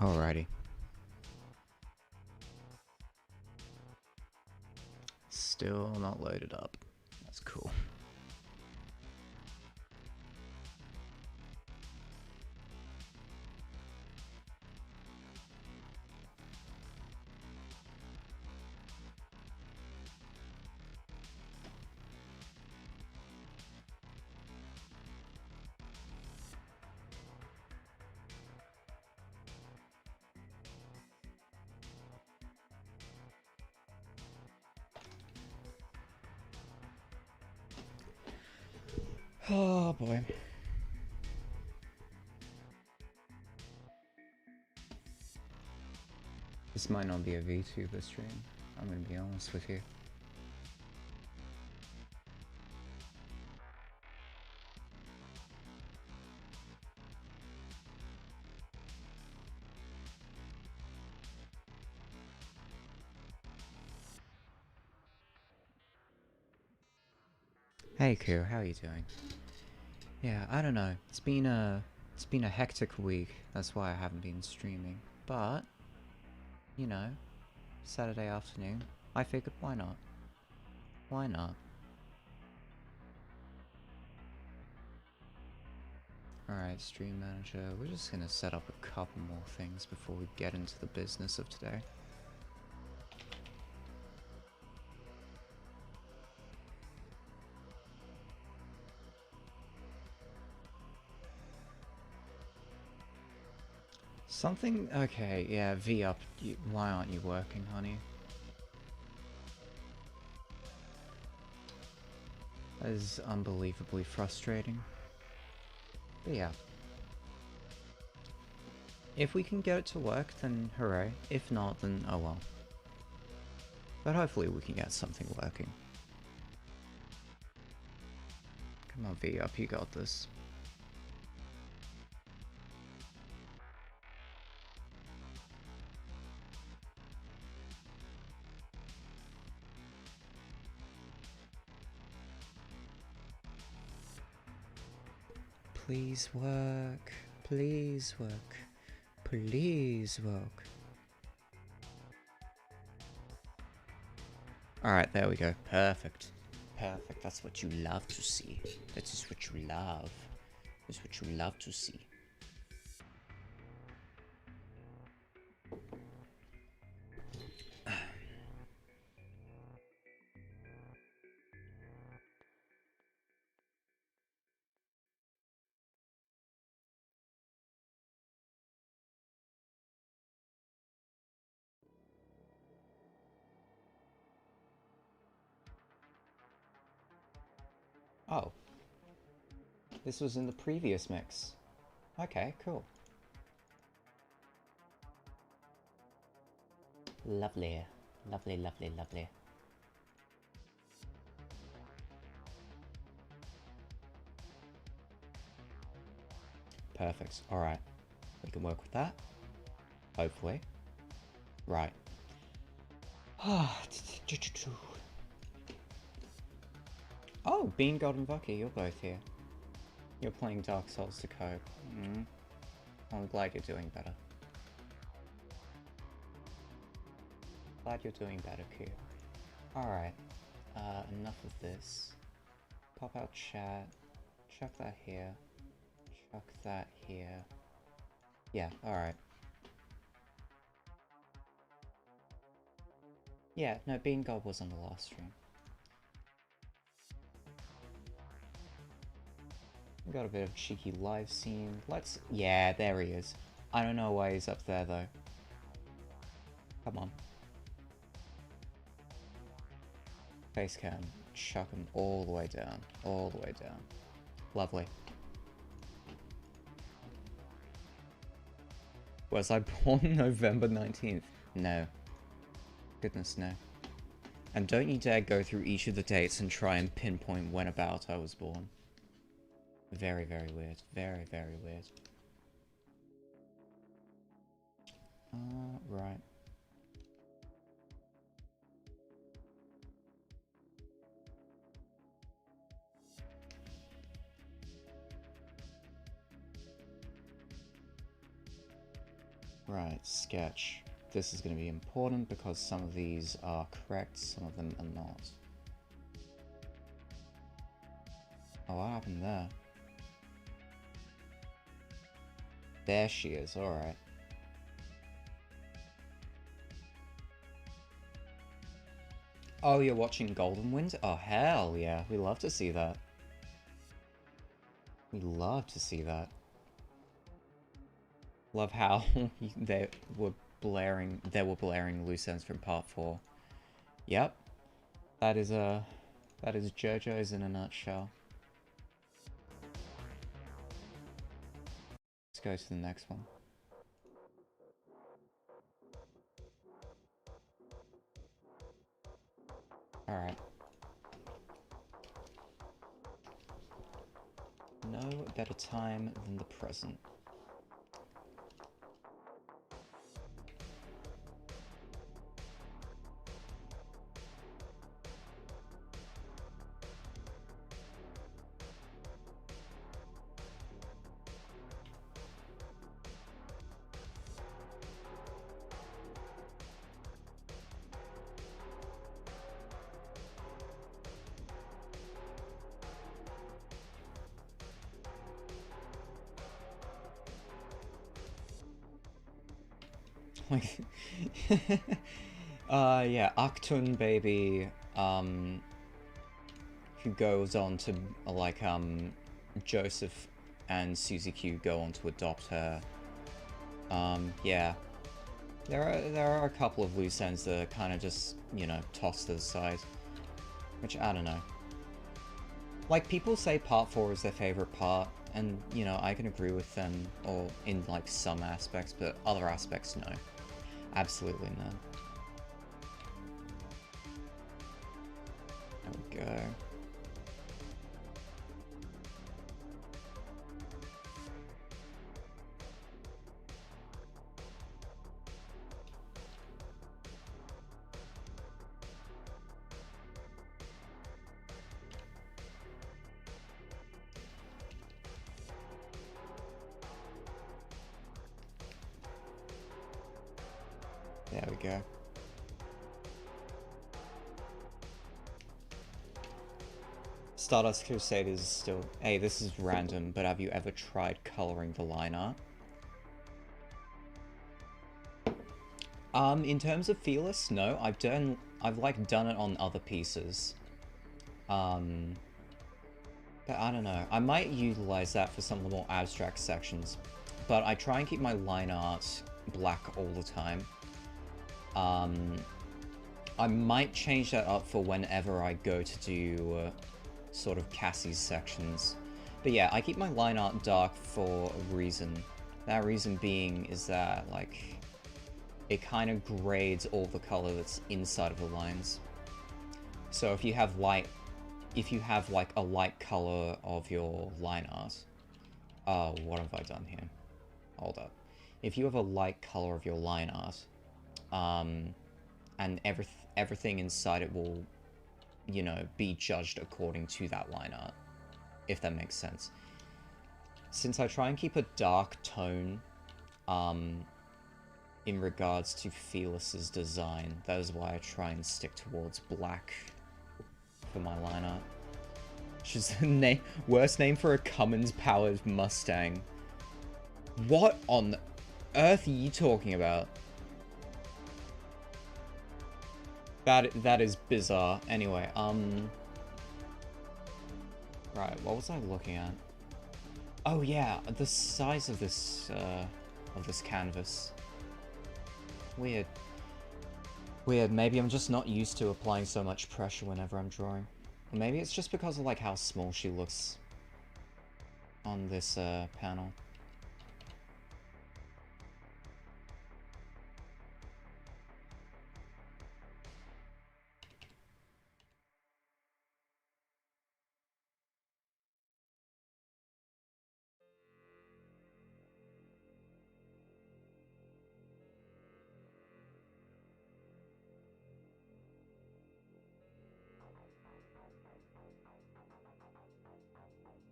Alrighty. Still not loaded up. That's cool. Oh boy. This might not be a VTuber stream, I'm gonna be honest with you. Hey Kyo, how are you doing? Yeah, I don't know. It's been a hectic week. That's why I haven't been streaming. But you know, Saturday afternoon, I figured why not? Why not? Alright, stream manager. We're just gonna set up a couple more things before we get into the business of today. Something... Okay, yeah, V up. Why aren't you working, honey? That is unbelievably frustrating. But yeah. If we can get it to work, then hooray. If not, then oh well. But hopefully we can get something working. Come on, V up, you got this. Please work. Please work. Please work. Alright, there we go. Perfect. Perfect. That's what you love to see. That is what you love. That's what you love to see. Oh. This was in the previous mix. Okay, cool. Lovely. Lovely, lovely, lovely. Perfect. Alright. We can work with that. Hopefully. Right. Oh, Bean, God, and Bucky, you're both here. You're playing Dark Souls to cope. I'm glad you're doing better. Glad you're doing better, Q. Alright. Enough of this. Pop out chat. Chuck that here. Chuck that here. Yeah, alright. Yeah, no, Bean God was on the last stream. We got a bit of cheeky live scene. Let's... Yeah, there he is. I don't know why he's up there, though. Come on. Facecam. Chuck him all the way down. All the way down. Lovely. Was I born November 19th? No. Goodness, no. And don't you dare go through each of the dates and try and pinpoint when about I was born. Very, very weird. Very, very weird. Right. Right, sketch. This is going to be important because some of these are correct, some of them are not. Oh, what happened there? There she is, alright. Oh, you're watching Golden Wind? Oh, hell yeah. We love to see that. We love to see that. Love how there were blaring loose ends from part 4. Yep. That is JoJo's in a nutshell. Let's go to the next one. Alright. No better time than the present. Like, yeah, Aktun baby, who goes on to, like, Joseph and Suzy Q go on to adopt her. Yeah. There are a couple of loose ends that are kind of just, you know, tossed to the side. Which, I don't know. Like, people say part 4 is their favorite part, and, you know, I can agree with them, or in, like, some aspects, but other aspects, no. Absolutely not. There we go. There we go. Stardust Crusade is still... Hey, this is random, but have you ever tried coloring the line art? In terms of Felis, no. I've done it on other pieces. But I don't know. I might utilize that for some of the more abstract sections. But I try and keep my line art black all the time. I might change that up for whenever I go to do sort of Cassie's sections. But yeah, I keep my line art dark for a reason. That reason being is that, like, it kind of grades all the color that's inside of the lines. So if you have like a light color of your line art, oh, what have I done here? Hold up. If you have a light color of your line art, and everything inside it will, you know, be judged according to that line art, if that makes sense. Since I try and keep a dark tone, in regards to Felis's design, that is why I try and stick towards black for my line art. Which is the worst name for a Cummins-powered Mustang. What on earth are you talking about? That is bizarre. Anyway, right, what was I looking at? Oh yeah, the size of this canvas. Weird. Weird, maybe I'm just not used to applying so much pressure whenever I'm drawing. Or maybe it's just because of, like, how small she looks on this, panel.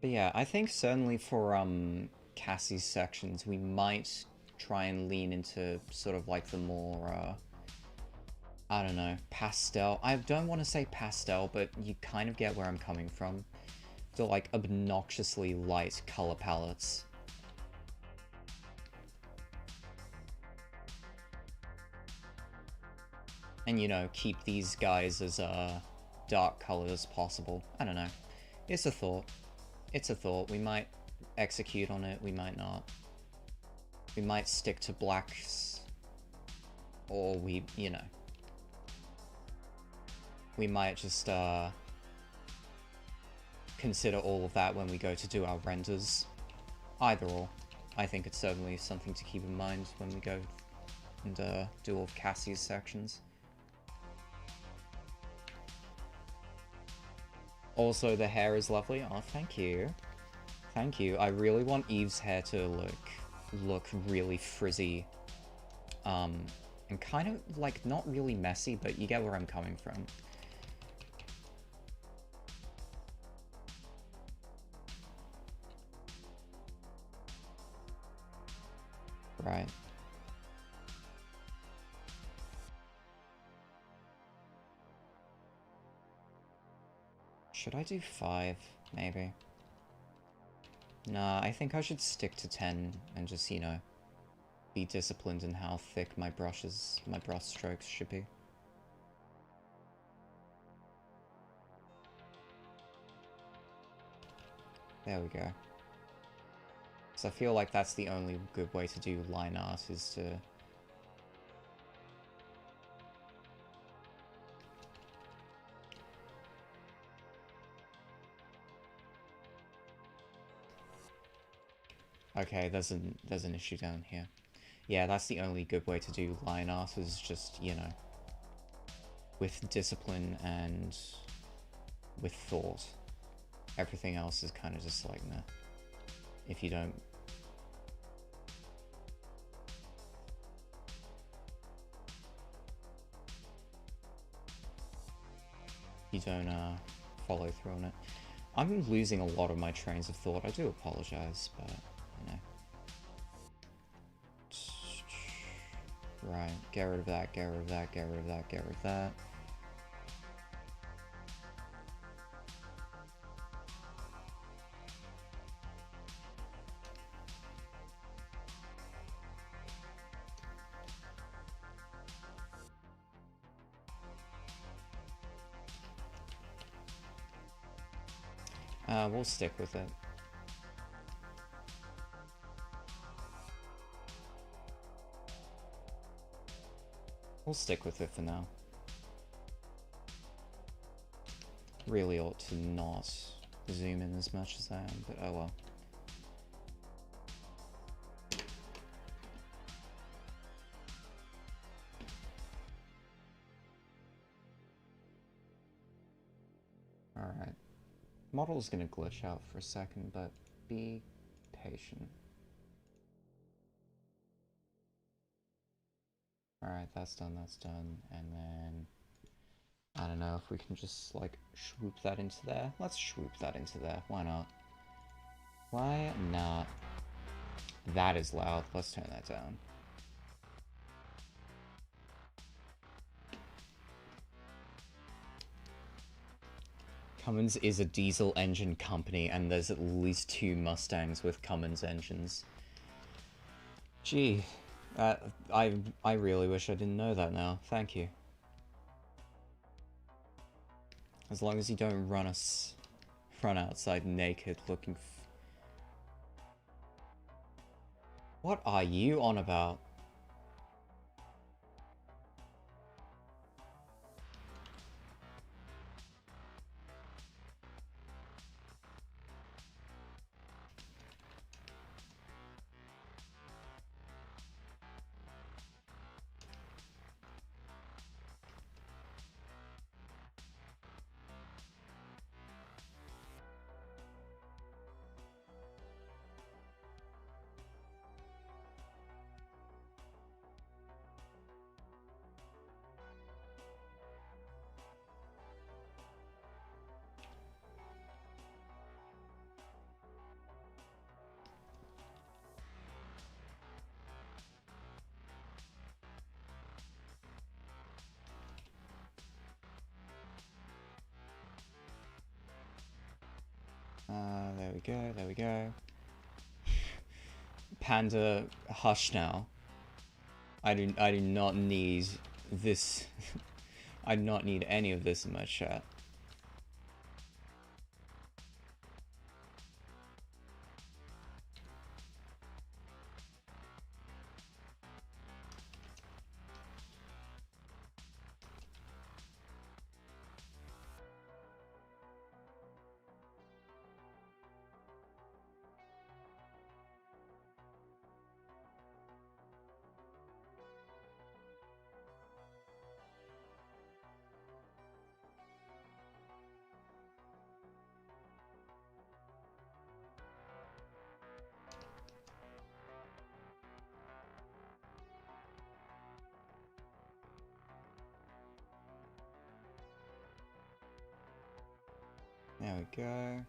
But yeah, I think certainly for Cassie's sections, we might try and lean into sort of like the more, I don't know, pastel. I don't want to say pastel, but you kind of get where I'm coming from. The like obnoxiously light color palettes. And, you know, keep these guys as dark colors as possible. I don't know. It's a thought. It's a thought. We might execute on it, we might not. We might stick to blacks. Or we, you know. We might just consider all of that when we go to do our renders. Either or. I think it's certainly something to keep in mind when we go and do all of Cassie's sections. Also, the hair is lovely. Oh, thank you. Thank you. I really want Eve's hair to look really frizzy. And kind of, like, not really messy, but you get where I'm coming from. Right. Should I do 5, maybe? Nah, I think I should stick to 10 and just, you know, be disciplined in how thick my brush strokes should be. There we go. So I feel like that's the only good way to do line art, is to... Okay, there's an issue down here. Yeah, that's the only good way to do line art, is just, you know, with discipline and with thought. Everything else is kind of just like, nah. If you don't... follow through on it. I'm losing a lot of my trains of thought. I do apologize, but, you know. Right, get rid of that, get rid of that, get rid of that, get rid of that. We'll stick with it. We'll stick with it for now. Really ought to not zoom in as much as I am, but oh well. Alright. Model's gonna glitch out for a second, but be patient. Alright, that's done, and then... I don't know if we can just, like, swoop that into there. Let's swoop that into there, why not? Why not? That is loud, let's turn that down. Cummins is a diesel engine company, and there's at least 2 Mustangs with Cummins engines. Gee, I really wish I didn't know that now. Thank you. As long as you don't run outside naked looking What are you on about? There we go, there we go. Panda, hush now. I do not need this. I do not need any of this in my chat. There we go.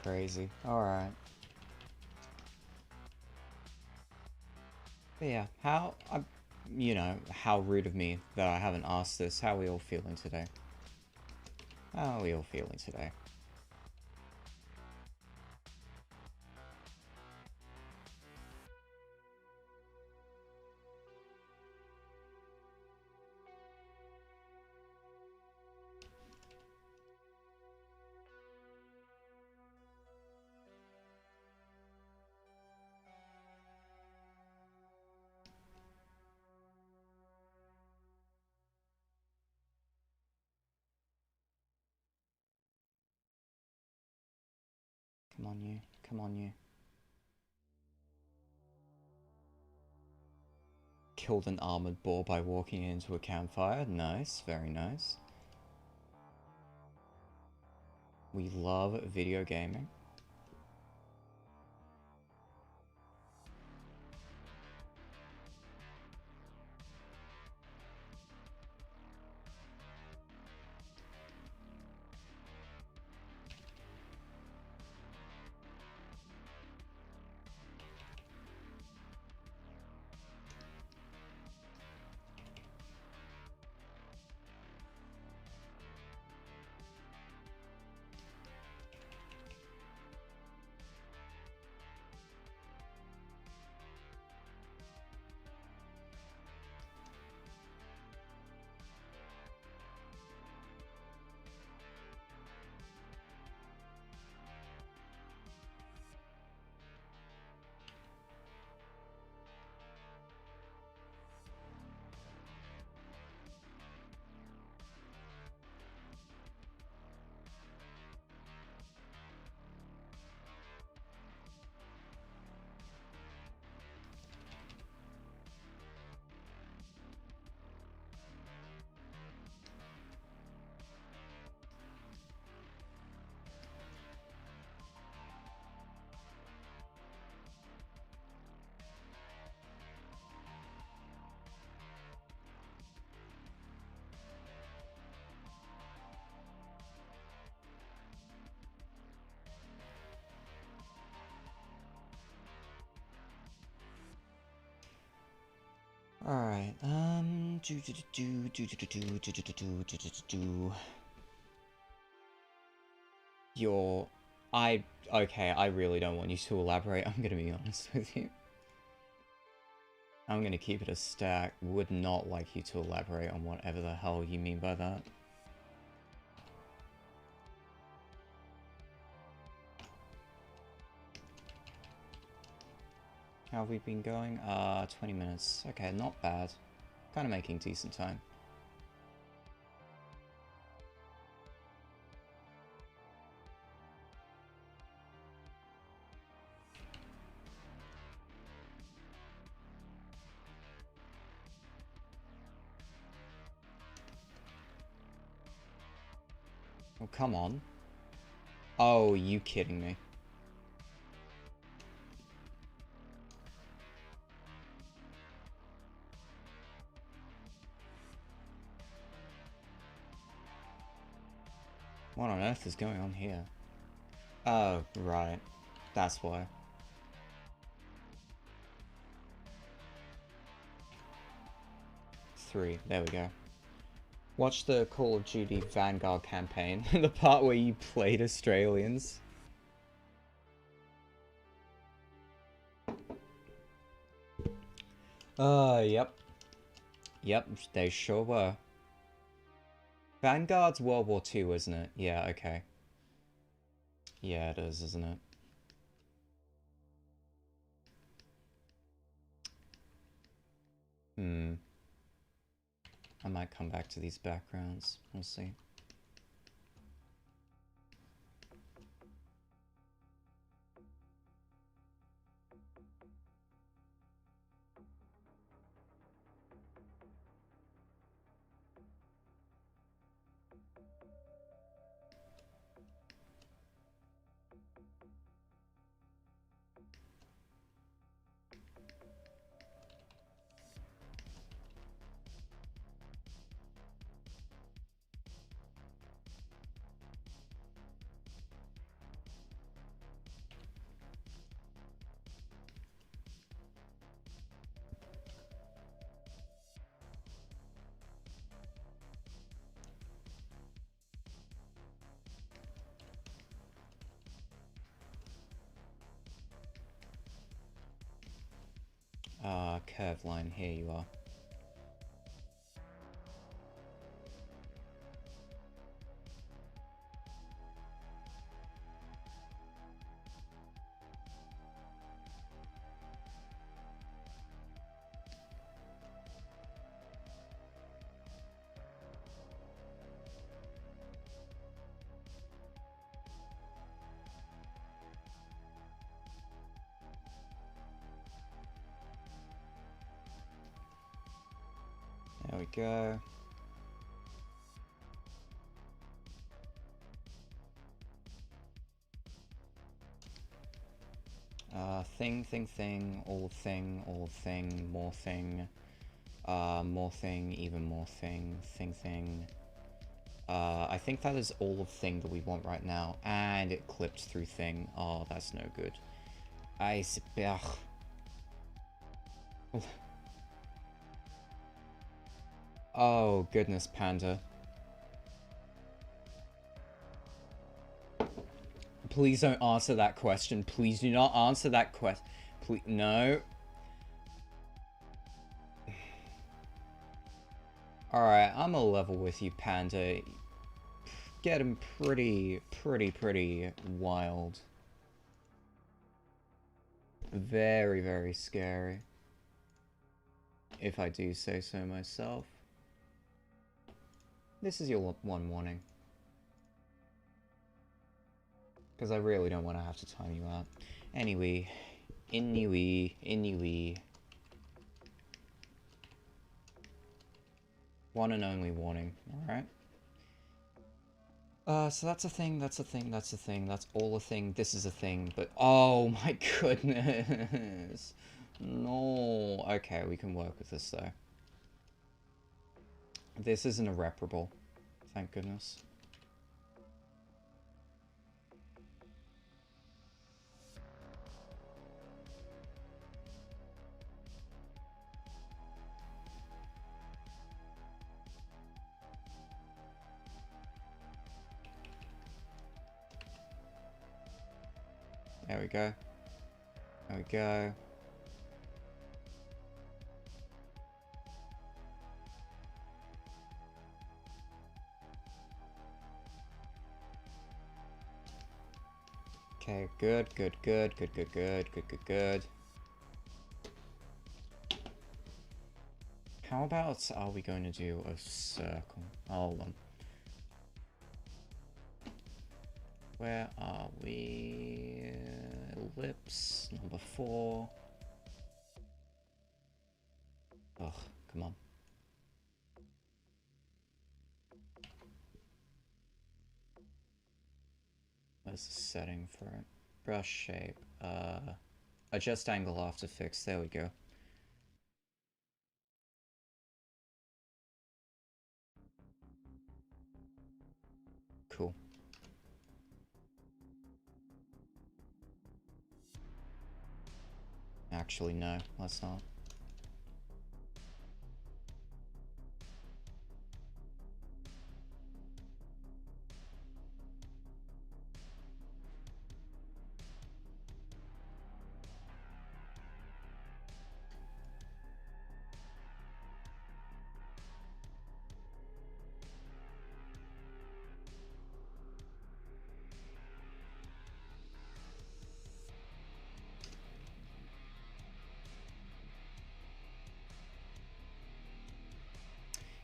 Crazy. Alright. But yeah, you know, how rude of me that I haven't asked this. How are we all feeling today? How are we all feeling today? Come on, you. Come on, you. Killed an armored boar by walking into a campfire. Nice. Very nice. We love video gaming. Alright, okay, I really don't want you to elaborate, I'm gonna be honest with you. I'm gonna keep it a stack, would not like you to elaborate on whatever the hell you mean by that. How have we been going? 20 minutes. Okay, not bad. Kind of making decent time. Oh, come on. Oh, you kidding me. What on earth is going on here? Oh, right. That's why. Three. There we go. Watch the Call of Duty Vanguard campaign. The part where you played Australians. Yep. Yep, they sure were. Vanguard's World War II, isn't it? Yeah, okay. Yeah, it is, isn't it? I might come back to these backgrounds. We'll see. Curve line, here you are. There we go. Thing, all thing, more thing, even more thing. I think that is all of thing that we want right now, and it clipped through thing. Oh, that's no good. Oh, goodness, Panda. Please don't answer that question. Please do not answer that question. Please, no. Alright, I'm a level with you, Panda. Getting pretty wild. Very, very scary. If I do say so myself. This is your one warning. Because I really don't want to have to time you out. Anyway. One and only warning, alright? So that's a thing, that's all a thing, this is a thing, but oh my goodness. No. Okay, we can work with this though. This isn't irreparable. Thank goodness. There we go. There we go. Okay, good. How about, are we going to do a circle? Hold on. Where are we? Ellipse, number 4. Ugh, come on. Where's the setting for it? Brush shape. Adjust angle after fix. There we go. Cool. Actually, no, let's not.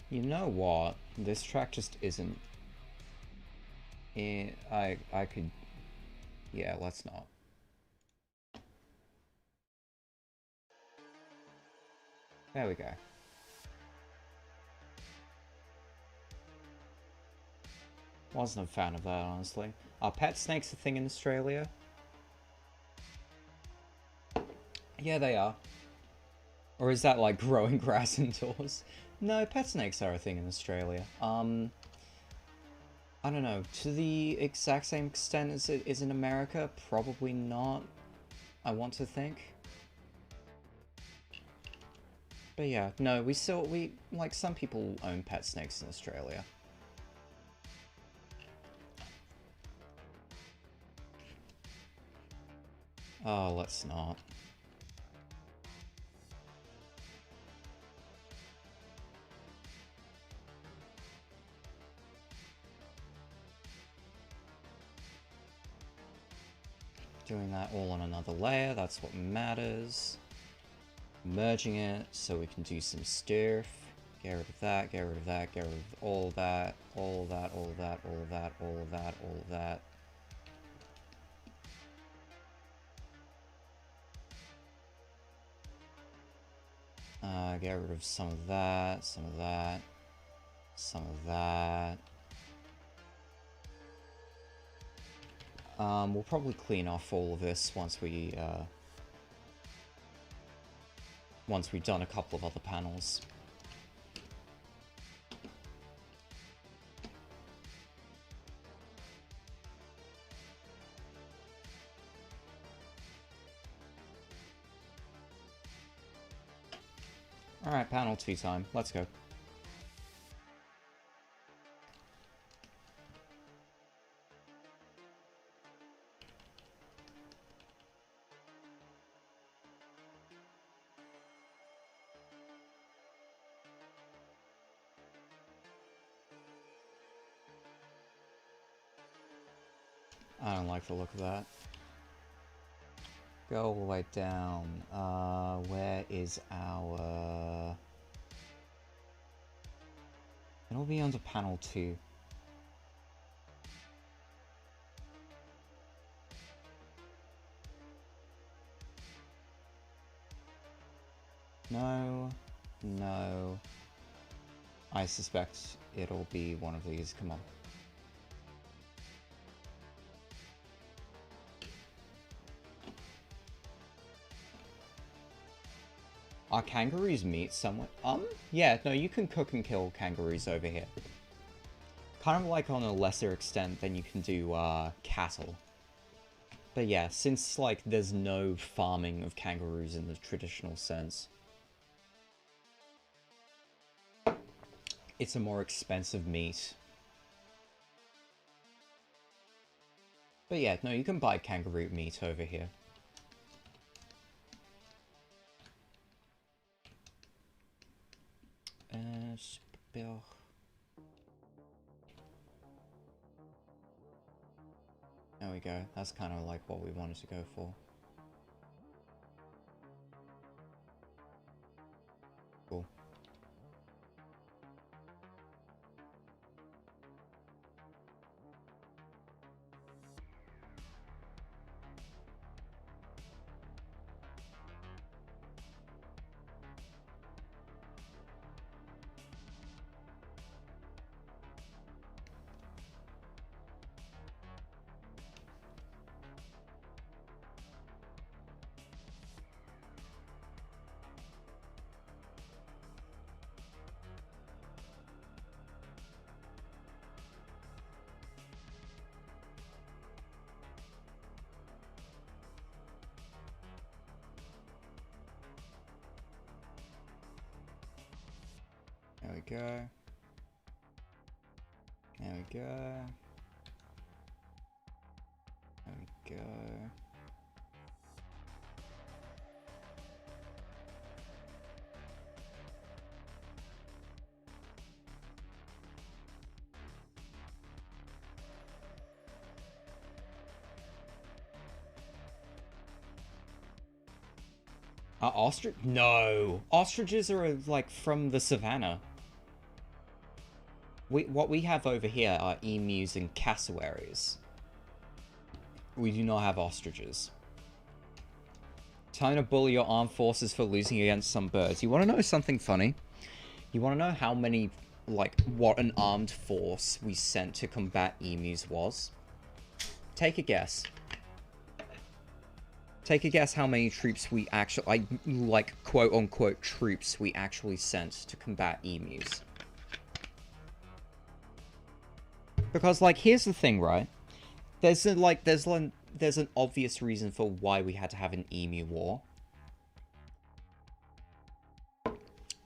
You know what? This track just isn't. I could. Yeah, let's not. There we go. Wasn't a fan of that, honestly. Are pet snakes a thing in Australia? Yeah, they are. Or is that like growing grass indoors? No, pet snakes are a thing in Australia. I don't know, to the exact same extent as it is in America, probably not, I want to think. But yeah, no, like, some people own pet snakes in Australia. Oh, let's not. Doing that all on another layer, that's what matters. Merging it so we can do some stuff. Get rid of that, get rid of that, get rid of all of that, all of that, all of that, all of that, all of that, all of that. Get rid of some of that, some of that, some of that. We'll probably clean off all of this once we've done a couple of other panels. Alright, panel 2 time. Let's go. I don't like the look of that. Go all the way down. Where is our... It'll be under panel 2. No. No. I suspect it'll be one of these. Come on. Are kangaroos meat somewhere? Yeah, no, you can cook and kill kangaroos over here. Kind of like on a lesser extent than you can do, cattle. But yeah, since, like, there's no farming of kangaroos in the traditional sense, it's a more expensive meat. But yeah, no, you can buy kangaroo meat over here. Bill. There we go. That's kind of like what we wanted to go for. Cool. go. There we go. There we go. Ostrich? No! Ostriches are, like, from the savannah. What we have over here are emus and cassowaries. We do not have ostriches. Time to bully your armed forces for losing against some birds. You want to know something funny? You want to know how many, like, what an armed force we sent to combat emus was? Take a guess. Take a guess how many troops we actually, like, quote-unquote troops we actually sent to combat emus. Because, like, here's the thing, right? There's an obvious reason for why we had to have an emu war.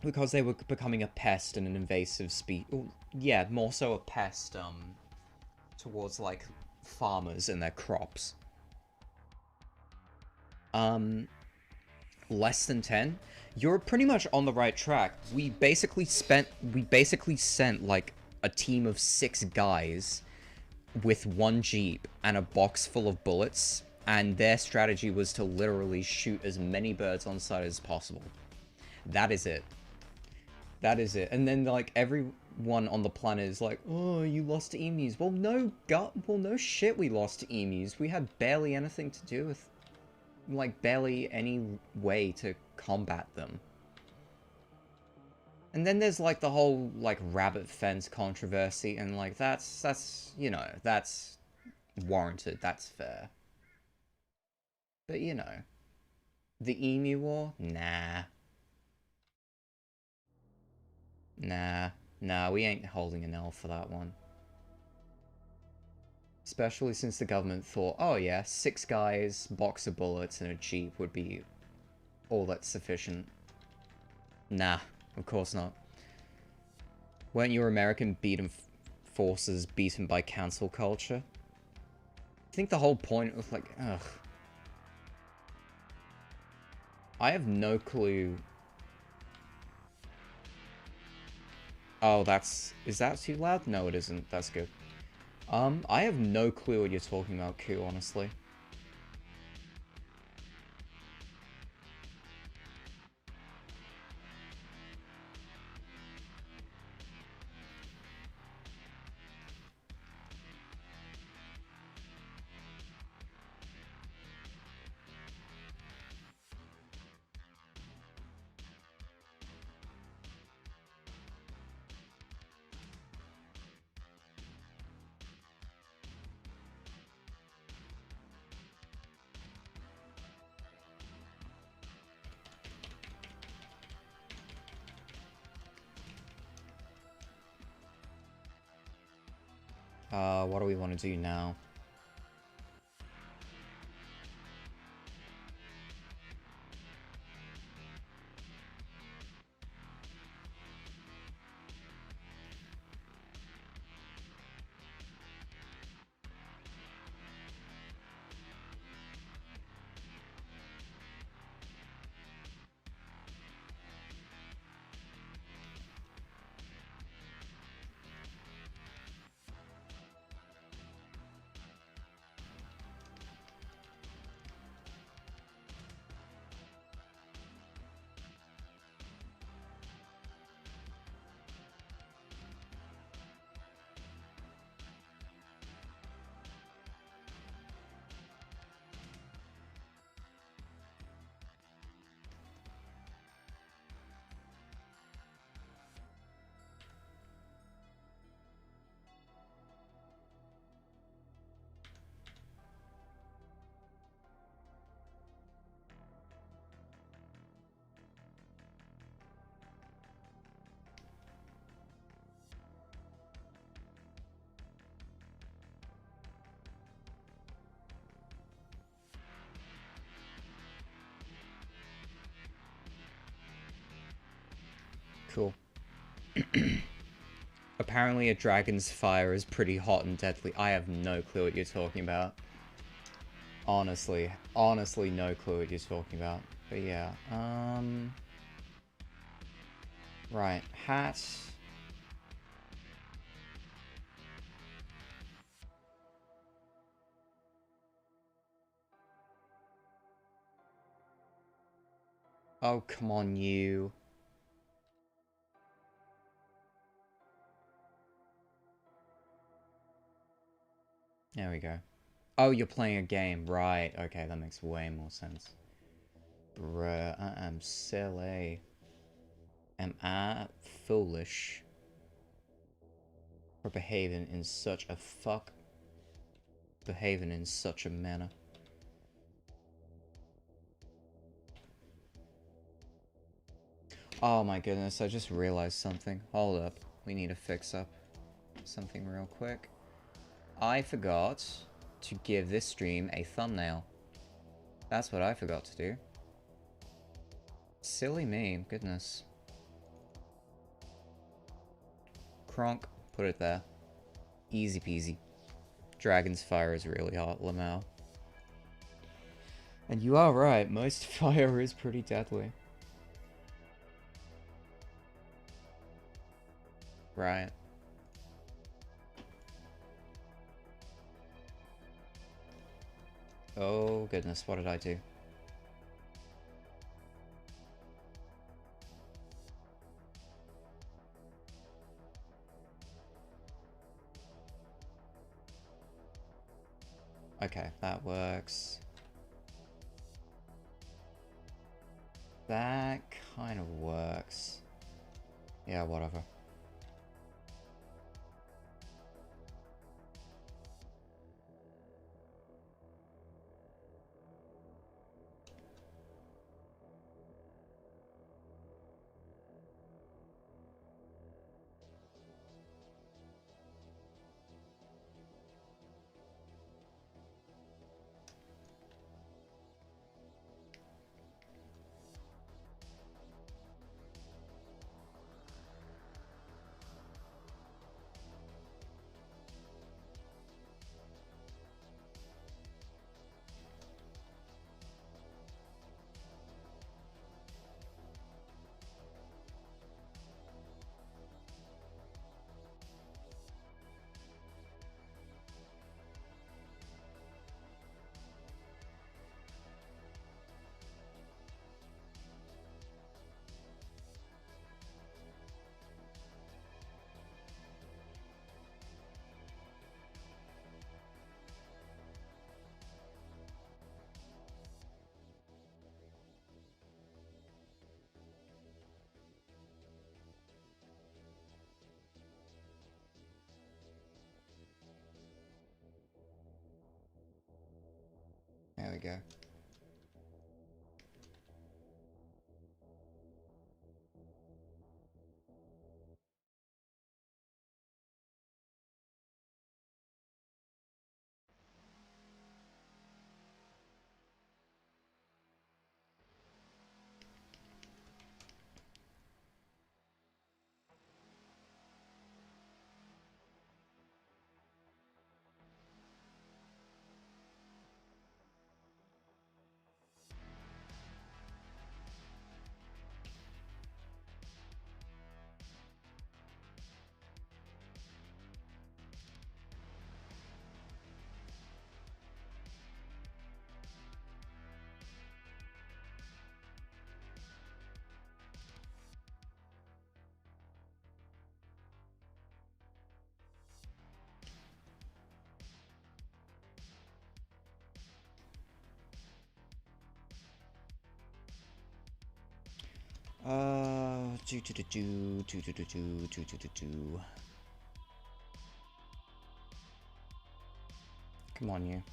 Because they were becoming a pest and an invasive species. Yeah, more so a pest, towards, like, farmers and their crops. Less than 10? You're pretty much on the right track. We basically sent, like, a team of 6 guys with 1 jeep and a box full of bullets, and their strategy was to literally shoot as many birds on sight as possible. That is it. That is it. And then, like, everyone on the planet is like, oh, you lost to emus. Well, no shit we lost to emus. We had barely anything to do with, like, barely any way to combat them. And then there's, like, the whole, like, rabbit fence controversy, and, like, that's, you know, that's warranted, that's fair. But, you know, the emu war? Nah. Nah, we ain't holding an L for that one. Especially since the government thought, oh yeah, 6 guys, box of bullets, and a jeep would be all that's sufficient. Nah. Of course not. Weren't your American forces beaten by cancel culture? I think the whole point was like, ugh. I have no clue. Oh, is that too loud? No, it isn't. That's good. I have no clue what you're talking about, Q, honestly. What do we want to do now? Cool. Apparently a dragon's fire is pretty hot and deadly. I have no clue what you're talking about. Honestly no clue what you're talking about. But yeah, right, hat. Oh, come on, you. There we go. Oh, you're playing a game. Right, okay, that makes way more sense. Bruh, I am silly. Am I foolish for behaving in such a behaving in such a manner? Oh my goodness, I just realized something. Hold up. We need to fix up something real quick. I forgot to give this stream a thumbnail. That's what I forgot to do. Silly me, goodness. Kronk, put it there. Easy peasy. Dragon's fire is really hot, Lamau. And you are right, most fire is pretty deadly. Right. Oh goodness, what did I do? Okay, that works. That kind of works. Yeah, whatever. There we go. Come on, you.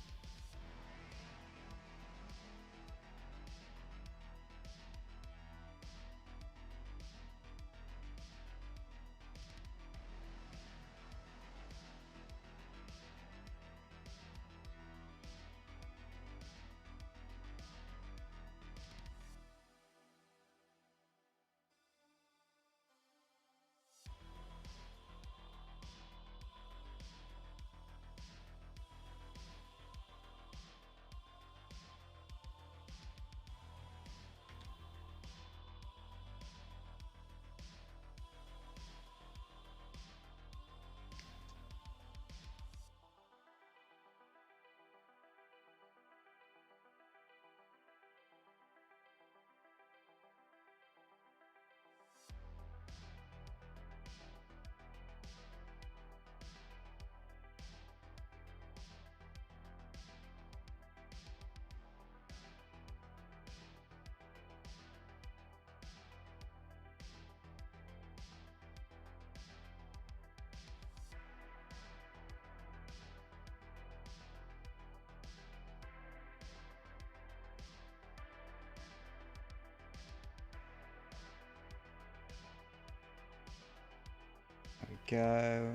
go.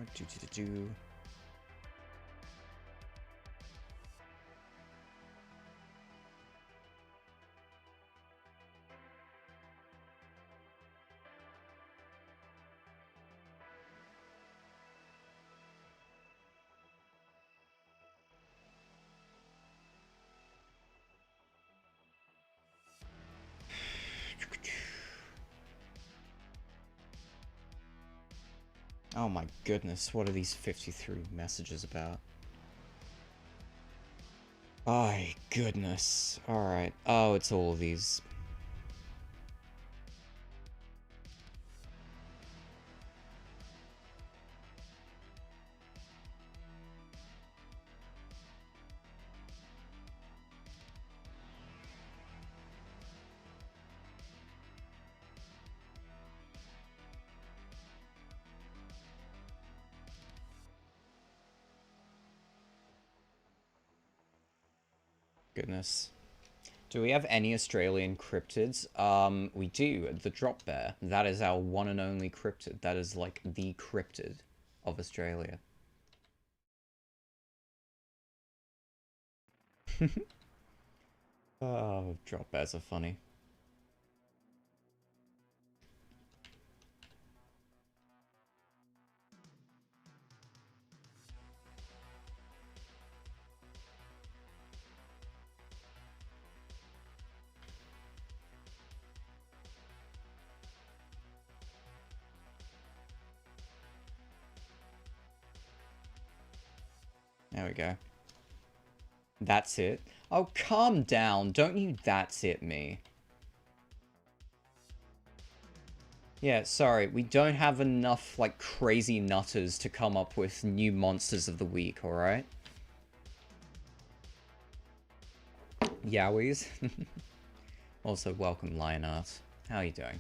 Do. Oh my goodness, what are these 53 messages about? Oh goodness. Alright. Oh, it's all of these. Goodness. Do we have any Australian cryptids? We do. The drop bear. That is our one and only cryptid. That is like the cryptid of Australia. Oh, drop bears are funny. There we go. That's it. Oh, calm down. Don't you that's it me. Yeah, sorry. We don't have enough, like, crazy nutters to come up with new monsters of the week, alright? Yowies. Also, welcome, Lionart. How are you doing?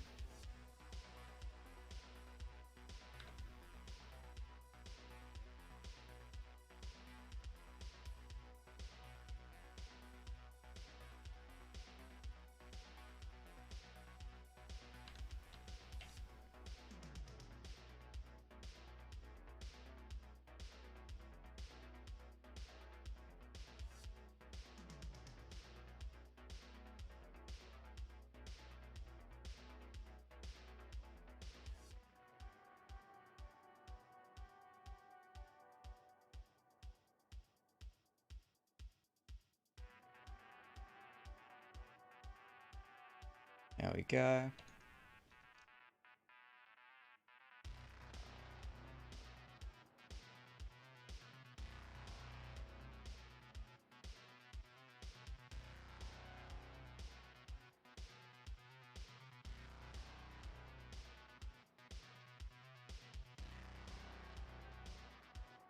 There we go.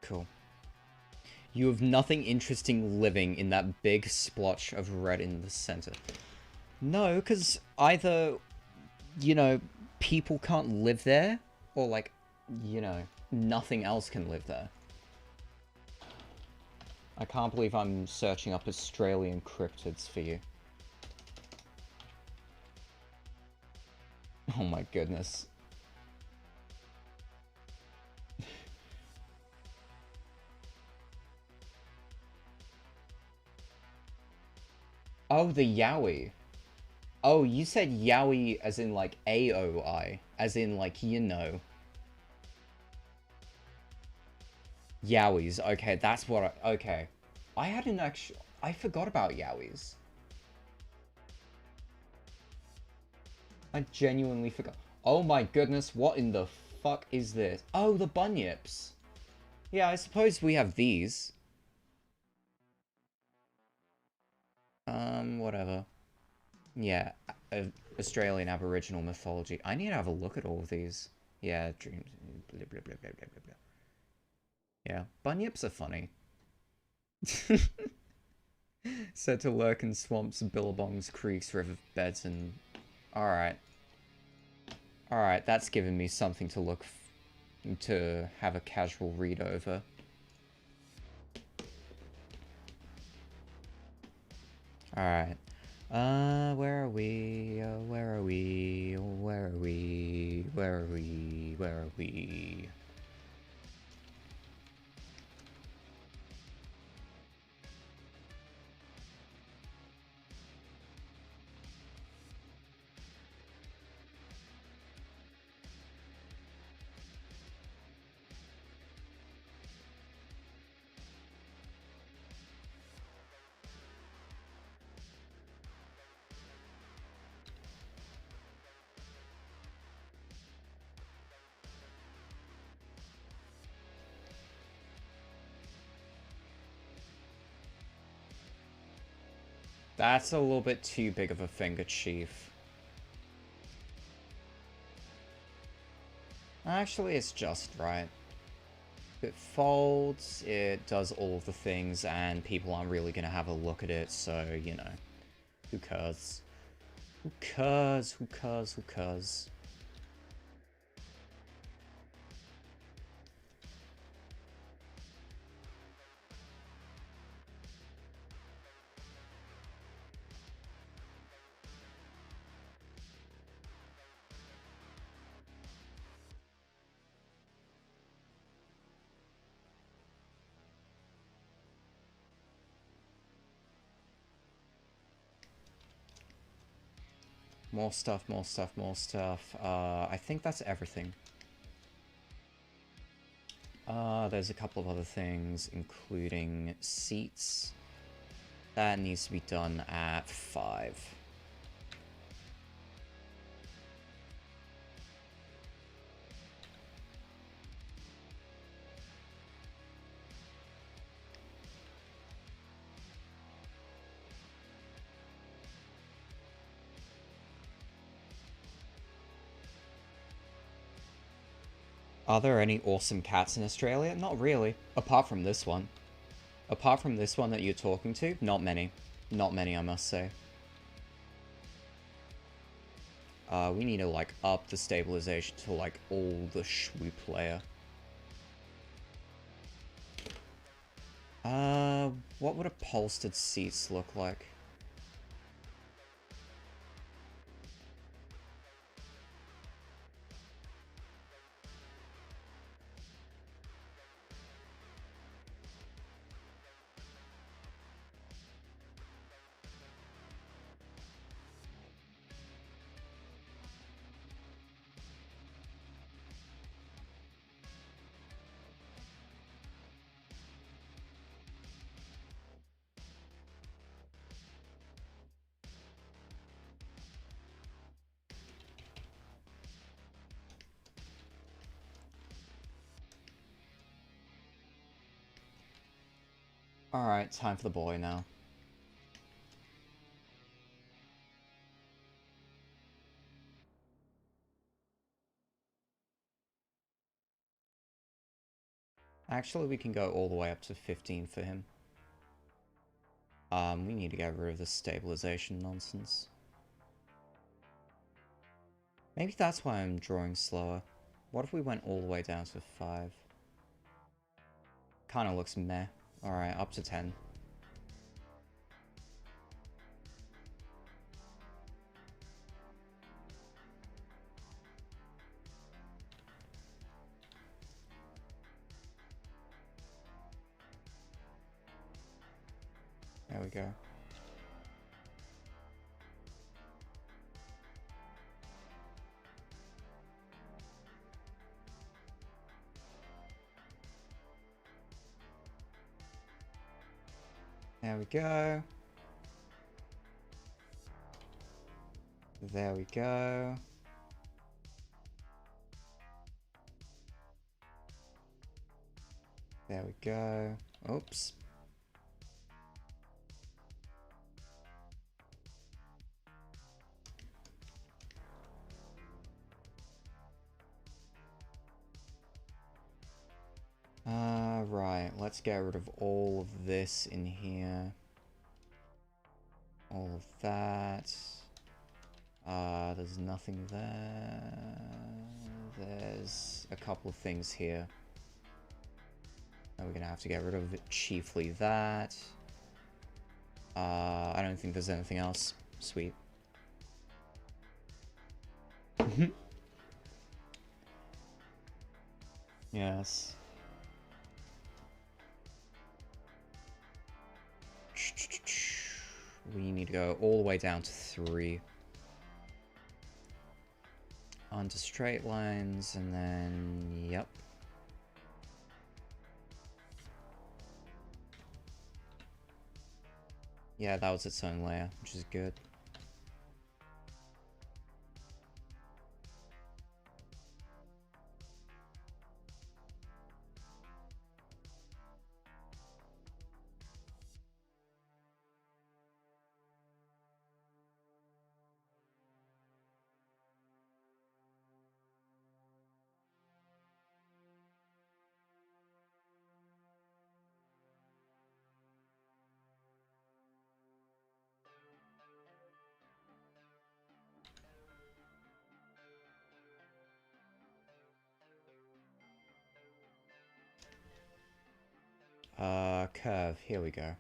Cool. You have nothing interesting living in that big splotch of red in the center. No, because either, you know, people can't live there, or, like, you know, nothing else can live there. I can't believe I'm searching up Australian cryptids for you. Oh my goodness. Oh, the Yowie. Oh, you said Yowie as in, like, AOI. As in, like, you know. Yowies. Okay, that's what I... Okay. I hadn't actually... I forgot about Yowies. I genuinely forgot. Oh my goodness, what in the fuck is this? Oh, the bunyips. Yeah, I suppose we have these. Whatever. Yeah, Australian Aboriginal mythology. I need to have a look at all of these. Yeah, dreams. Blah, blah, blah, blah, blah, blah. Yeah, bunyips are funny. Said to lurk in swamps, billabongs, creeks, riverbeds, and... Alright. Alright, that's given me something to look... to have a casual read over. Alright. Where are we? Where are we? Where are we? Where are we? Where are we? That's a little bit too big of a finger, Chief. Actually, it's just right. It folds, it does all of the things, and people aren't really gonna have a look at it, so, you know. Who cares? Who cares? Who cares? Who cares? More stuff, more stuff, more stuff. I think that's everything. There's a couple of other things, including seats. That needs to be done at 5. Are there any awesome cats in Australia? Not really. Apart from this one. Apart from this one that you're talking to, not many. Not many, I must say. We need to, like, up the stabilization to, like, all the swoop layer. What would upholstered seats look like? Alright, time for the boy now. Actually, we can go all the way up to 15 for him. We need to get rid of this stabilization nonsense. Maybe that's why I'm drawing slower. What if we went all the way down to 5? Kinda looks meh. Alright, up to 10. There we go. There we go. There we go. There we go. Oops. Right, let's get rid of all of this in here. All of that. There's nothing there. There's a couple of things here. And we're gonna have to get rid of it, chiefly that. I don't think there's anything else. Sweet. Yes. We need to go all the way down to 3. Onto straight lines, and then, yep. Yeah, that was its own layer, which is good. Curve, here we go.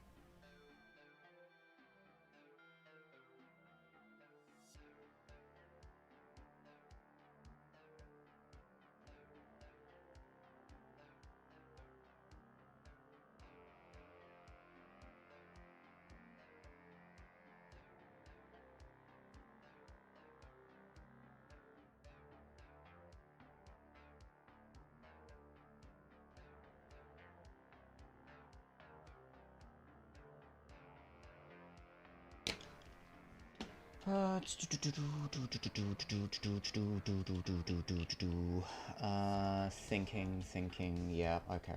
Thinking, yeah, okay.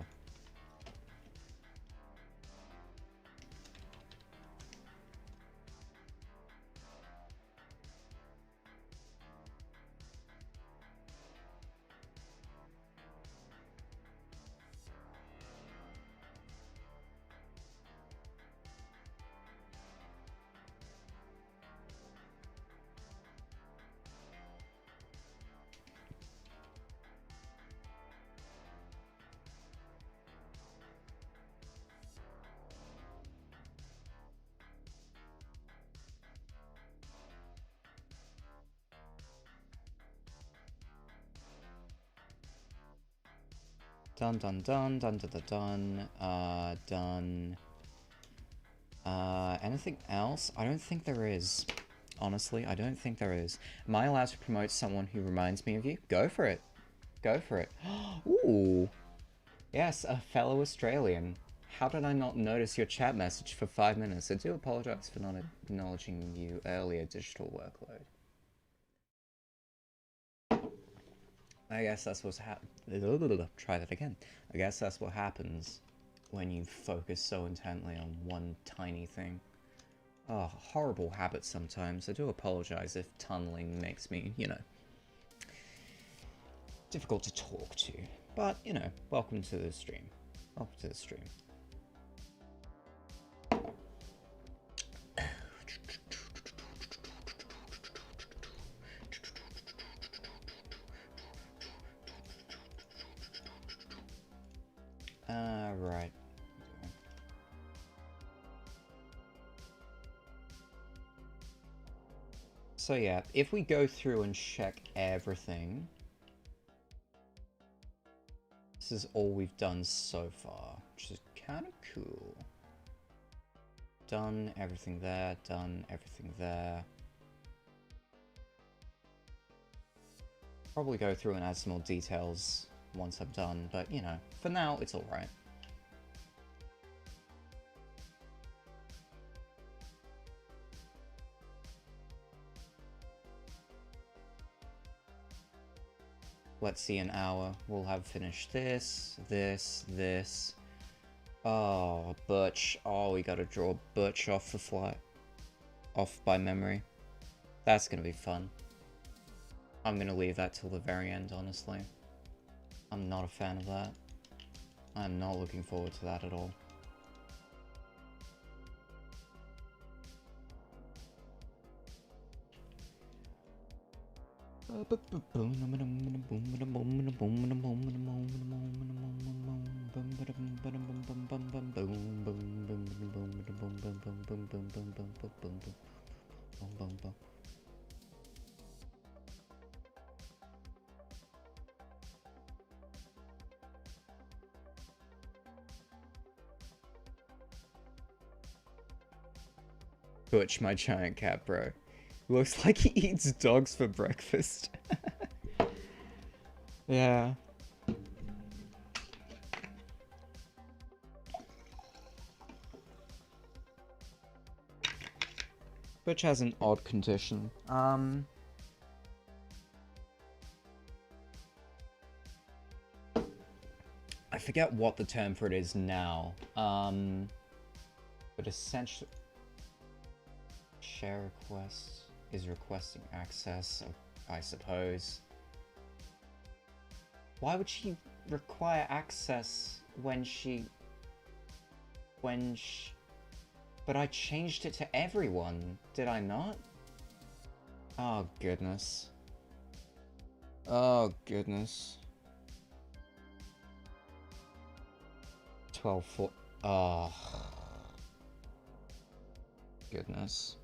Done. Done. Anything else? I don't think there is. Honestly, I don't think there is. Am I allowed to promote someone who reminds me of you? Go for it. Go for it. Ooh. Yes, a fellow Australian. How did I not notice your chat message for 5 minutes? I do apologize for not acknowledging you earlier, digital workload. I guess that's what's Try that again. I guess that's what happens when you focus so intently on one tiny thing. Oh, horrible habit sometimes. I do apologize if tunneling makes me, you know, difficult to talk to. But, you know, welcome to the stream. Welcome to the stream. Right. So yeah, if we go through and check everything, this is all we've done so far, which is kind of cool. Done everything there, done everything there. Probably go through and add some more details once I'm done, but you know, for now, it's alright. Let's see, an hour. We'll have finished this. Oh, Butch. Oh, we gotta draw Butch off the fly. Off by memory. That's gonna be fun. I'm gonna leave that till the very end, honestly. I'm not a fan of that. I'm not looking forward to that at all. Butch, my giant cat, bro. Looks like he eats dogs for breakfast. Yeah. Butch has an odd condition. I forget what the term for it is now. But essentially, share request is requesting access, I suppose. Why would she require access when she... But I changed it to everyone, did I not? Oh, goodness. Oh, goodness. 12 Oh. Goodness.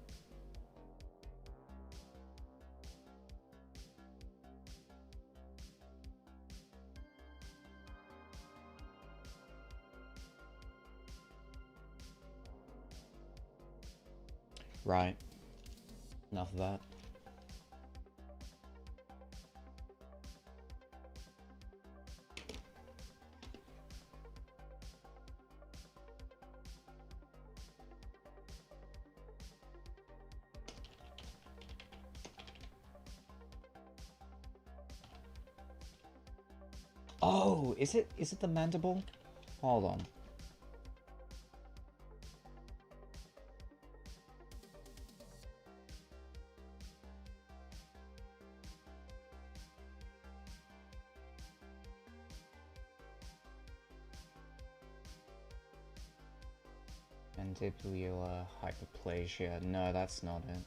Right. Enough of that. Oh, is it the mandible? Hold on. Mandibular hyperplasia. No, that's not it.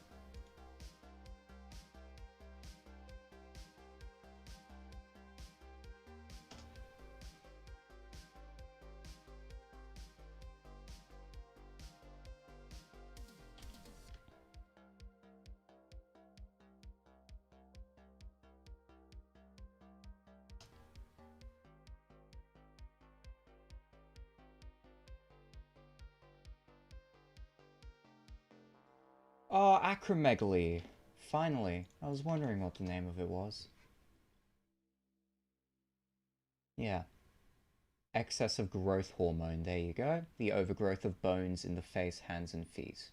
Oh, acromegaly. Finally. I was wondering what the name of it was. Yeah. Excess of growth hormone. There you go. The overgrowth of bones in the face, hands, and feet.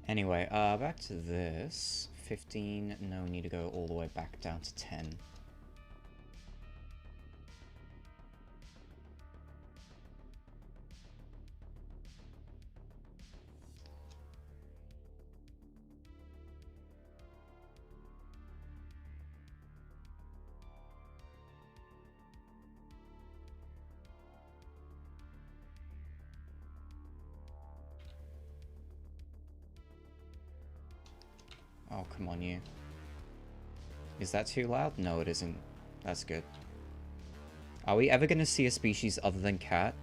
Anyway, back to this. 15. No, we need to go all the way back down to 10. Oh, come on, you. Is that too loud? No, it isn't. That's good. Are we ever going to see a species other than cat?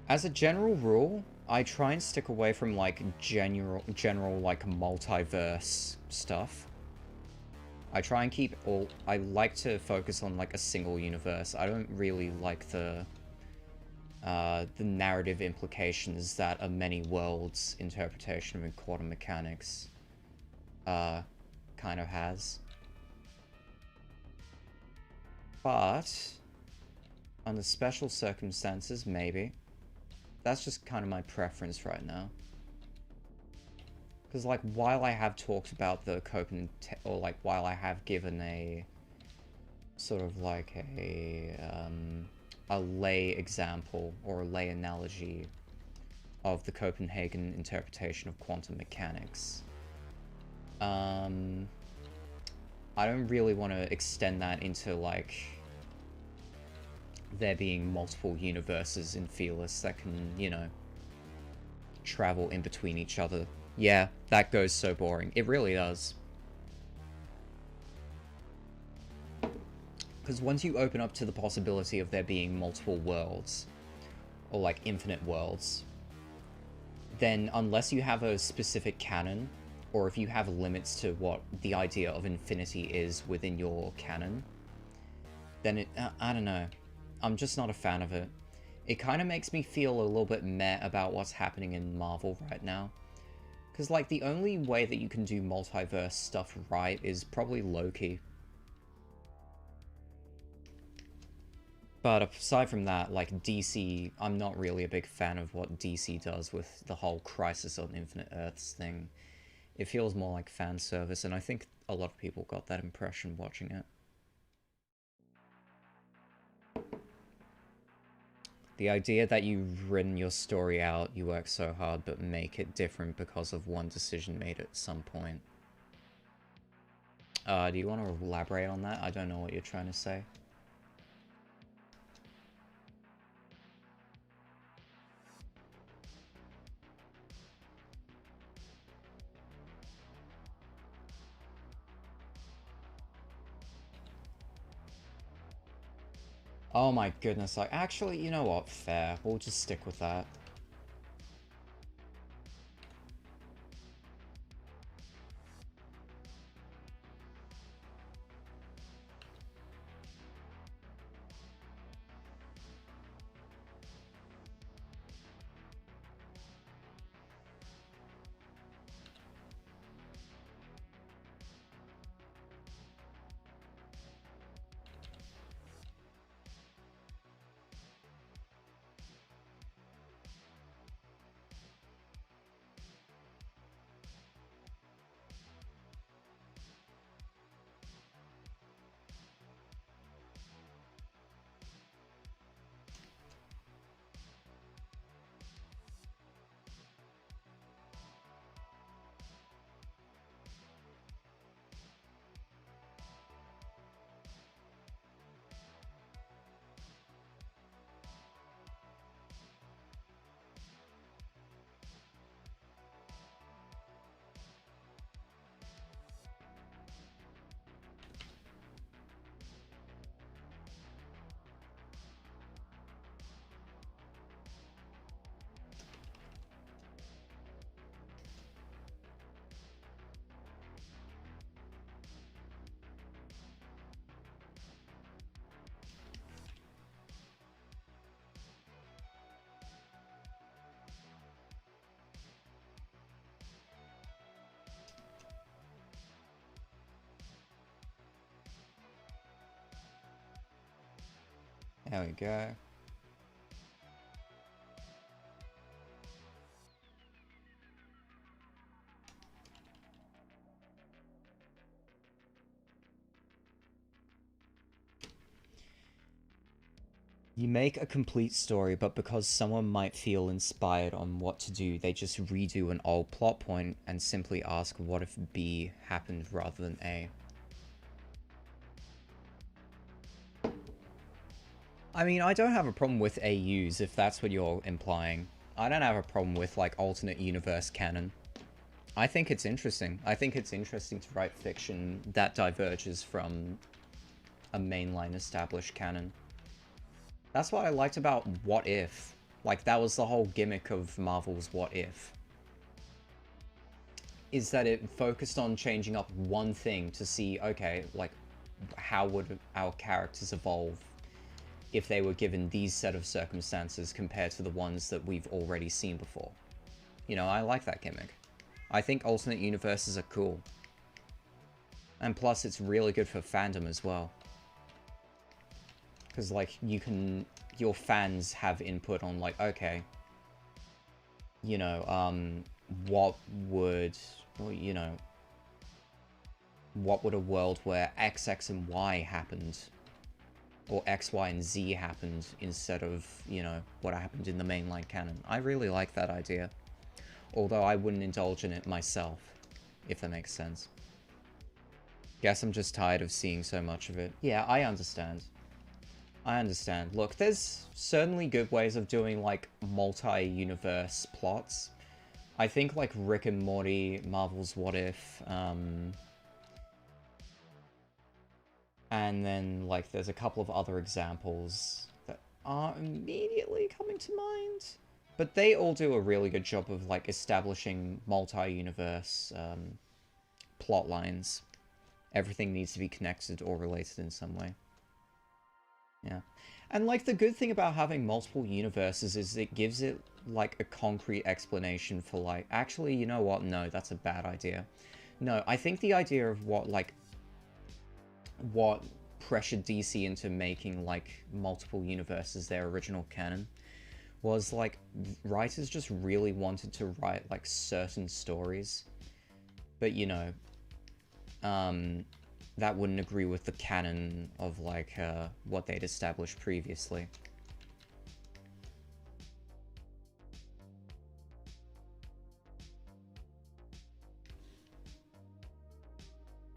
As a general rule, I try and stick away from, like, general like, multiverse stuff. I try and keep all... I like to focus on, like, a single universe. I don't really like the narrative implications that a many worlds interpretation of quantum mechanics, kind of has. But, under special circumstances, maybe. That's just kind of my preference right now. Because, like, while I have talked about the or, like, while I have given a sort of like a lay example or a lay analogy of the Copenhagen interpretation of quantum mechanics, I don't really want to extend that into, like, there being multiple universes in Felis that can, you know, travel in between each other. Yeah, that goes so boring. It really does. Because once you open up to the possibility of there being multiple worlds, or like infinite worlds, then unless you have a specific canon, or if you have limits to what the idea of infinity is within your canon, then it, I don't know. I'm just not a fan of it. It kind of makes me feel a little bit meh about what's happening in Marvel right now. Because, like, the only way that you can do multiverse stuff right is probably Loki. But aside from that, like, DC, I'm not really a big fan of what DC does with the whole Crisis on Infinite Earths thing. It feels more like fan service, and I think a lot of people got that impression watching it. The idea that you've written your story out, you work so hard, but make it different because of one decision made at some point. Do you want to elaborate on that? I don't know what you're trying to say. Oh my goodness, like, actually, you know what? Fair. We'll just stick with that. There we go. You make a complete story, but because someone might feel inspired on what to do, they just redo an old plot point and simply ask what if B happened rather than A. I mean, I don't have a problem with AUs, if that's what you're implying. I don't have a problem with, like, alternate universe canon. I think it's interesting. I think it's interesting to write fiction that diverges from a mainline established canon. That's what I liked about What If. Like, that was the whole gimmick of Marvel's What If. Is that it focused on changing up one thing to see, okay, like, how would our characters evolve if they were given these set of circumstances compared to the ones that we've already seen before. You know, I like that gimmick. I think alternate universes are cool. And plus, it's really good for fandom as well. Because, like, your fans have input on, like, okay, you know, what would a world where X, X, and Y happened, or X, Y, and Z happened instead of, you know, what happened in the mainline canon. I really like that idea. Although I wouldn't indulge in it myself, if that makes sense. Guess I'm just tired of seeing so much of it. Yeah, I understand. I understand. Look, there's certainly good ways of doing, like, multi-universe plots. I think, like, Rick and Morty, Marvel's What If, and then, like, there's a couple of other examples that aren't immediately coming to mind. But they all do a really good job of, like, establishing multi-universe plot lines. Everything needs to be connected or related in some way. Yeah. And, like, the good thing about having multiple universes is it gives it, like, a concrete explanation for, like, actually, you know what? No, that's a bad idea. No, I think the idea of what pressured DC into making, like, multiple universes their original canon was, like, writers just really wanted to write, like, certain stories. But, you know, that wouldn't agree with the canon of, like, what they'd established previously.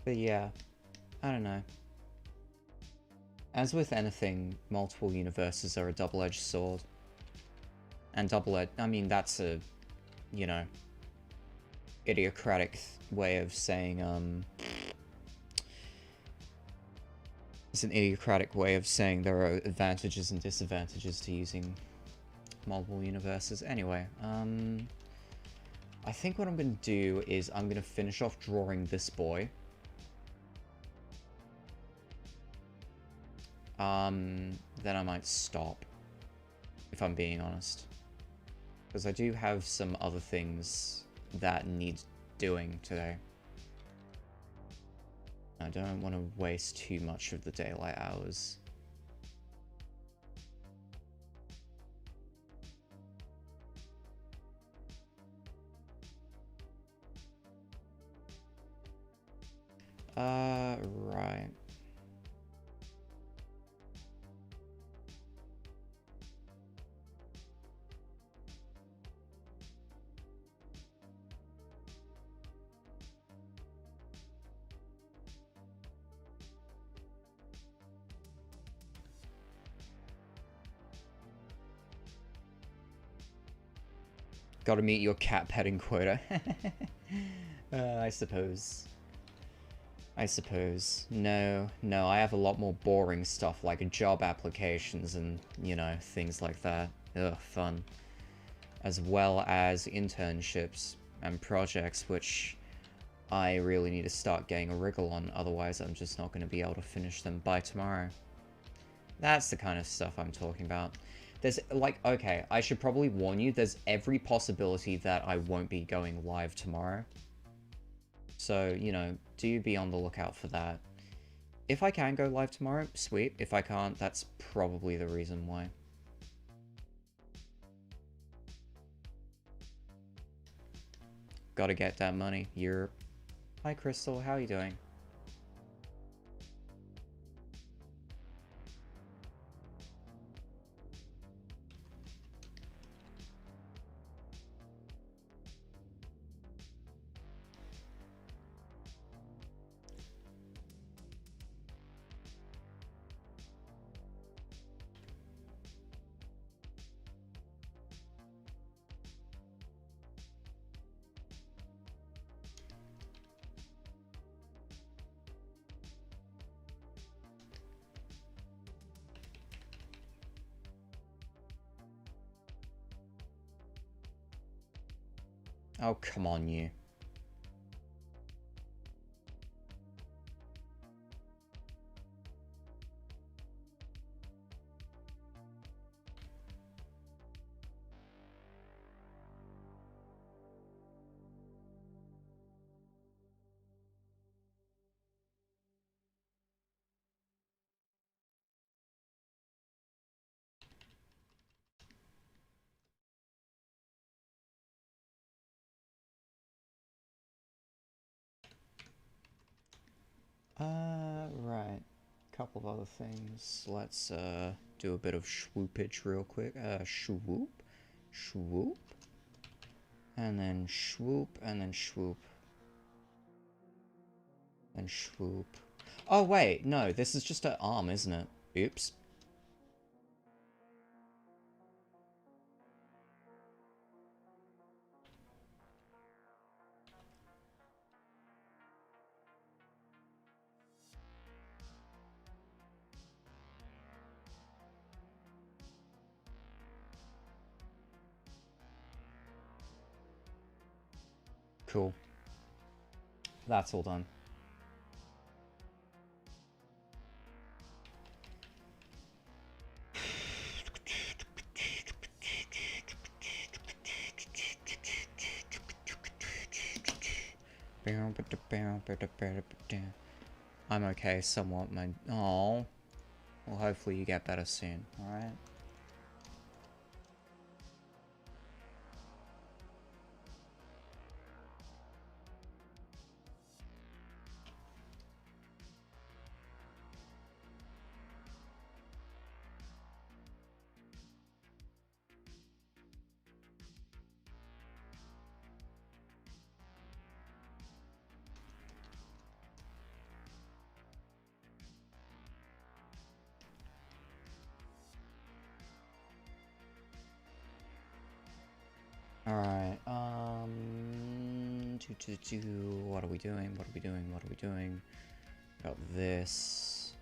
But yeah, I don't know. As with anything, multiple universes are a double-edged sword. And double-edged, I mean, that's a, you know, idiocratic way of saying, it's an idiocratic way of saying there are advantages and disadvantages to using multiple universes. Anyway, I think what I'm going to do is I'm going to finish off drawing this boy. Then I might stop, if I'm being honest. Because I do have some other things that need doing today. I don't want to waste too much of the daylight hours. Right. Gotta meet your cat petting quota. I suppose. I suppose. No, I have a lot more boring stuff like job applications and, you know, things like that. Ugh, fun. As well as internships and projects, which I really need to start getting a wriggle on, otherwise I'm just not going to be able to finish them by tomorrow. That's the kind of stuff I'm talking about. There's, like, okay, I should probably warn you, there's every possibility that I won't be going live tomorrow. So, you know, do be on the lookout for that. If I can go live tomorrow, sweet. If I can't, that's probably the reason why. Gotta get that money. Hi, Crystal. How are you doing? Oh, come on, you. Right. Couple of other things. Let's, do a bit of swoopage real quick. Swoop. Swoop. And then swoop, and then swoop. And swoop. Oh, wait, no, this is just an arm, isn't it? Oops. Cool. That's all done. I'm okay, somewhat, man. Oh, well, hopefully you get better soon. All right. Alright, what are we doing? What are we doing? What are we doing? Got this.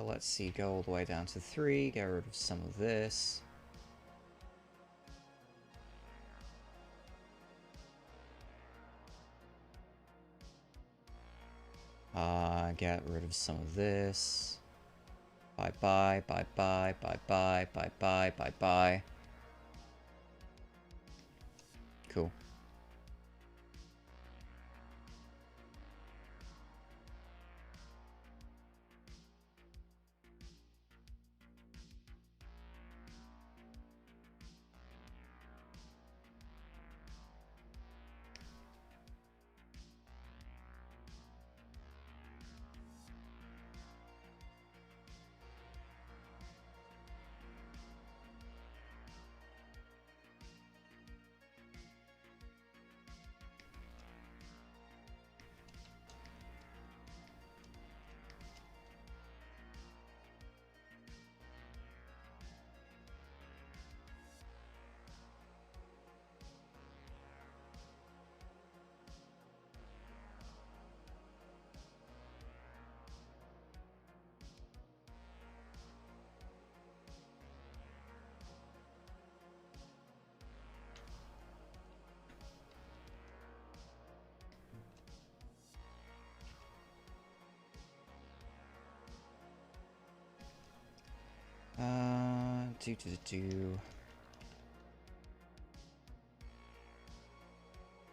Let's see, go all the way down to 3, get rid of some of this. Get rid of some of this. Bye-bye, bye-bye, bye-bye, bye-bye, bye-bye. Cool.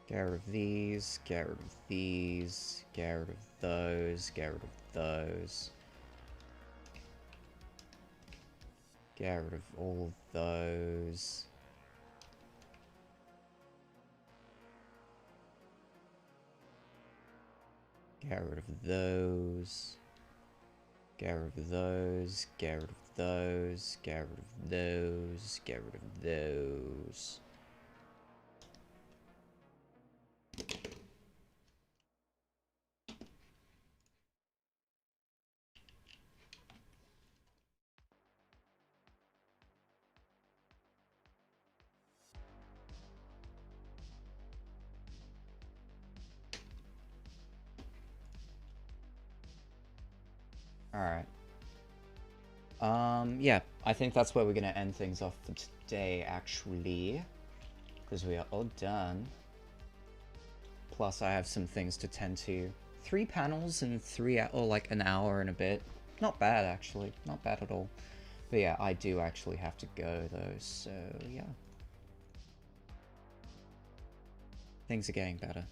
Get rid of these, get rid of these, get rid of those, get rid of those. Get rid of all of those. Get rid of those. Get rid of those, get rid of those, get rid of those, get rid of those. Alright. Yeah, I think that's where we're gonna end things off for today, actually. Because we are all done. Plus, I have some things to tend to. 3 panels in 3 or like an hour and a bit. Not bad, actually. Not bad at all. But yeah, I do actually have to go, though, so yeah. Things are getting better.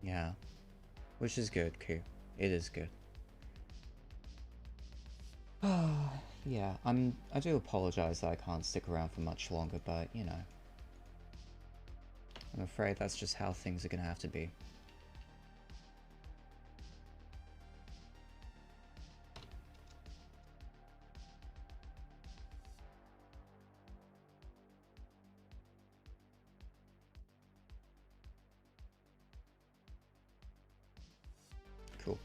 Yeah. Which is good, Q. It is good. Yeah, I do apologize that I can't stick around for much longer, but, you know. I'm afraid that's just how things are gonna have to be. Cool.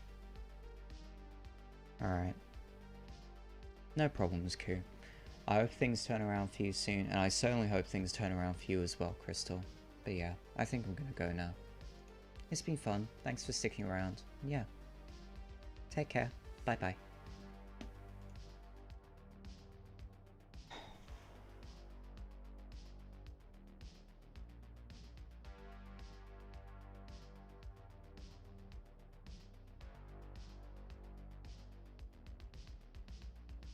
Alright. No problems, Q. I hope things turn around for you soon, and I certainly hope things turn around for you as well, Crystal. But yeah, I think I'm gonna go now. It's been fun. Thanks for sticking around. Yeah. Take care. Bye bye.